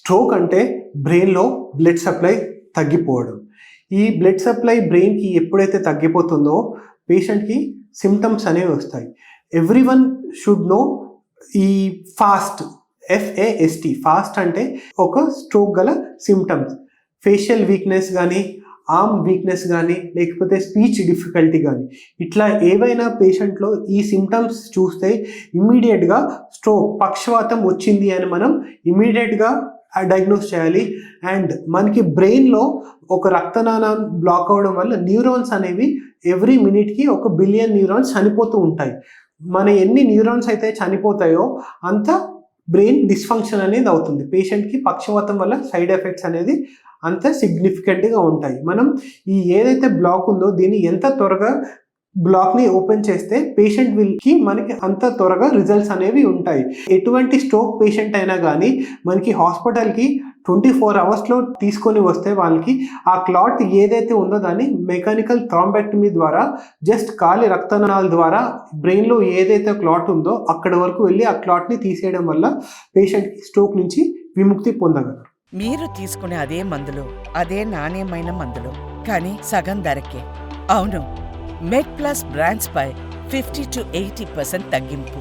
Stroke అంటే బ్రెయిన్లో blood supply తగ్గిపోవడం. ఈ బ్లడ్ సప్లై బ్రెయిన్కి ఎప్పుడైతే తగ్గిపోతుందో పేషెంట్కి సిమ్టమ్స్ అనేవి వస్తాయి. ఎవ్రీవన్ షుడ్ నో ఈ ఫాస్ట్, FAST, ఫాస్ట్ అంటే ఒక స్ట్రోక్ గల సిమ్టమ్స్. ఫేషియల్ వీక్నెస్ కానీ, ఆర్మ్ వీక్నెస్ కానీ, లేకపోతే స్పీచ్ డిఫికల్టీ కానీ, ఇట్లా ఏవైనా పేషెంట్లో ఈ సిమ్టమ్స్ చూస్తే ఇమ్మీడియట్గా స్ట్రోక్, పక్షవాతం వచ్చింది అని మనం ఇమ్మీడియట్గా డయాగ్నోస్ చేయాలి. అండ్ మనకి బ్రెయిన్లో ఒక రక్తనాళం బ్లాక్ అవ్వడం వల్ల న్యూరాన్స్ అనేవి ఎవ్రీ మినిట్కి 1 బిలియన్ న్యూరాన్స్ చనిపోతూ ఉంటాయి. మన ఎన్ని న్యూరాన్స్ అయితే చనిపోతాయో అంత బ్రెయిన్ డిస్ఫంక్షన్ అనేది అవుతుంది. పేషెంట్కి పక్షవాతం వల్ల సైడ్ ఎఫెక్ట్స్ అనేది అంత సిగ్నిఫికెంట్గా ఉంటాయి. మనం ఈ ఏదైతే బ్లాక్ ఉందో దీన్ని ఎంత త్వరగా బ్లాక్ని ఓపెన్ చేస్తే పేషెంట్ విల్కి మనకి అంత త్వరగా రిజల్ట్స్ అనేవి ఉంటాయి. ఎటువంటి స్ట్రోక్ పేషెంట్ అయినా కానీ మనకి హాస్పిటల్కి 24 అవర్స్లో తీసుకొని వస్తే వాళ్ళకి ఆ క్లాట్ ఏదైతే ఉందో దాన్ని మెకానికల్ థ్రాంబెక్టమీ ద్వారా జస్ట్ ఖాళీ రక్తనాళాల ద్వారా బ్రెయిన్లో ఏదైతే క్లాట్ ఉందో అక్కడ వరకు వెళ్ళి ఆ క్లాట్ని తీసేయడం వల్ల పేషెంట్కి స్ట్రోక్ నుంచి విముక్తి పొందగలరు. మీరు తీసుకునే అదే మందులు, అదే నాణ్యమైన మందులు, కానీ సగం ధరకే. అవును, మెడ్ ప్లస్ బ్రాండ్స్ పై 50 to 80% తగ్గింపు.